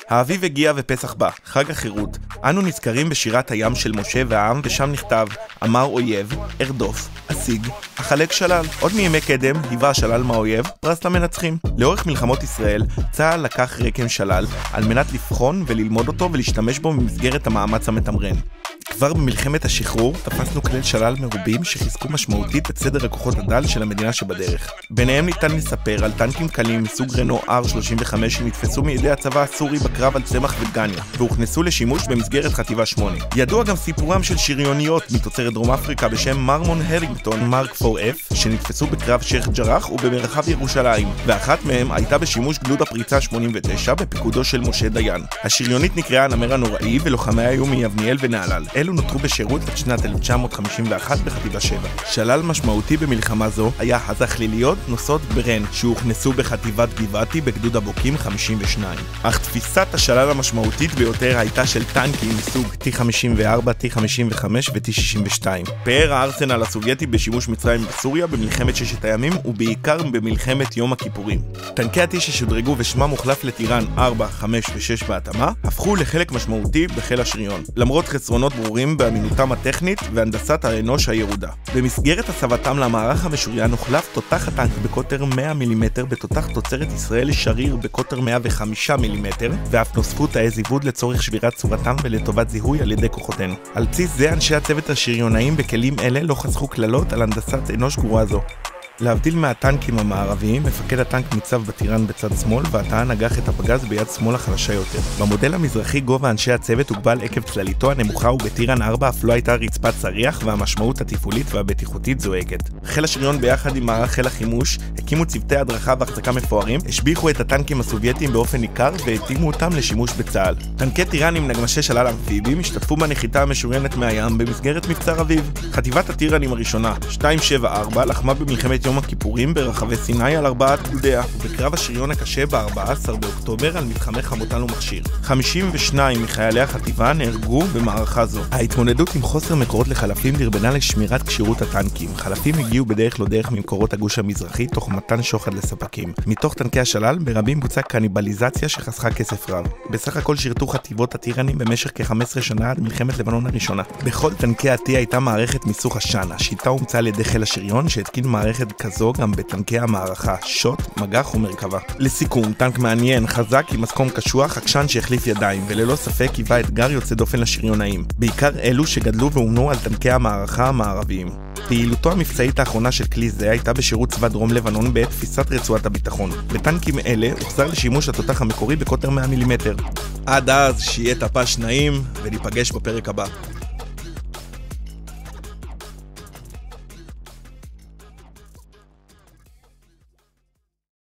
האביב הגיע ופסח בא, חג החירות. אנו נזכרים בשירת הים של משה והעם, ושם נכתב: אמר אויב, ארדוף, אשיג, החלק שלל. עוד מימי קדם היווה השלל מהאויב פרס למנצחים. לאורך מלחמות ישראל, צה"ל לקח רקם שלל על מנת לבחון וללמוד אותו ולהשתמש בו במסגרת המאמץ המתמרן. כבר במלחמת השחרור תפסנו כלי שלל מרובים שחיזקו משמעותית את סדר הכוחות הדל של המדינה שבדרך. ביניהם ניתן לספר על טנקים קלים מסוג רנו R35 שנתפסו מידי הצבא הסורי בקרב על צמח ודגניה, והוכנסו לשימוש במסגרת חטיבה 8. ידוע גם סיפורם של שריוניות מתוצרת דרום אפריקה בשם מרמון הרינגטון מרק 4F שנתפסו בקרב שייח ג'רח ובמרחב ירושלים, ואחת מהם הייתה בשימוש גדוד הפריצה 89 בפיקודו של משה דיין. השריונית נקראה הנמר הנוראי ולוחמיה היו מיבניאל ונהלל. אלו נותרו בשירות עד שנת 1951 בחטיבה 7. שלל משמעותי במלחמה זו היה הזחליליות נוסעות ברן, שהוכנסו בחטיבת גבעתי בגדוד הבוקים 52. אך תפיסת השלל המשמעותית ביותר הייתה של טנקים מסוג T-54, T-55 ו-T-62. פאר הארסנל הסובייטי בשימוש מצרים בסוריה במלחמת ששת הימים ובעיקר במלחמת יום הכיפורים. טנקי ה-T ששודרגו ושמם הוחלף לטירן 4, 5 ו-6 בהתאמה, הפכו לחלק משמעותי בחיל השריון, למרות חסרונות ברורים באמינותם הטכנית והנדסת האנוש הירודה. במסגרת הסבתם למערך המשוריין הוחלף תותח הטנק בקוטר 100 מ"מ בתותח תוצרת ישראל שריר בקוטר 105 מ"מ, ואף נוספו תאי זיווד לצורך שבירת צורתם ולטובת זיהוי על ידי כוחותינו. על בסיס זה אנשי הצוות השריונאים בכלים אלה לא חסכו כללות על הנדסת אנוש גרועה זו. להבדיל מהטנקים המערביים, מפקד הטנק ניצב בטירן בצד שמאל והטען נגח את הפגז ביד שמאל החלשה יותר. במודל המזרחי גובה אנשי הצוות הוגבל עקב צלליתו הנמוכה ובטירן 4 אף לא הייתה רצפת צריח והמשמעות התפעולית והבטיחותית זועקת. חיל השריון ביחד עם מערך חיל החימוש הקימו צוותי הדרכה והחזקה מפוארים, השביחו את הטנקים הסובייטיים באופן ניכר והתאימו אותם לשימוש בצה"ל. טנקי טירן עם נגמשי שלל אמפיביים השתתפו בנחיתה המשוריינת מהים במסגרת מבצע אביב. חטיבת הטירנים הראשונה 274 לחמה במלחמת יום הכיפורים ברחבי סיני על 4 גדודיה, ובקרב השריון הקשה ב-14 באוקטובר על מתחמי חמותן ומכשיר. 52 מחיילי החטיבה נהרגו במערכה זו. ההתמודדות עם חוסר מקורות לחלפים דרבנה לשמירת כשירות הטנקים. חלפים הגיעו בדרך לא דרך ממקורות הגוש המזרחי תוך מתן שוחד לספקים. מתוך טנקי השלל ברבים בוצעה קניבליזציה שחסכה כסף רב. בסך הכל שירתו חטיבות הטירנים במשך כ-15 שנה עד מלחמת לבנון הראשונה. בכל טנקי ה-T הייתה מערכת מיסוך השנה, שיטה הומצאה על ידי חיל השריון שהתקין מערכת כזו גם בטנקי המערכה, שוט, מגח ומרכבה. לסיכום, טנק מעניין, חזק עם מסקום קשוח, עקשן שהחליף ידיים, וללא ספק היווה אתגר יוצא דופן לשריונאים, בעיקר אלו שגדלו ואומנו על טנקי המערכה המערביים. פעילותו המבצעית האחרונה של כלי זה הייתה בשירות צבא דרום לבנון בעת תפיסת רצועת הביטחון. בטנקים אלה הוחזר לשימוש התותח המקורי בקוטר 100 מ"מ. עד אז שיהיה טפש נעים וניפגש בפרק הבא.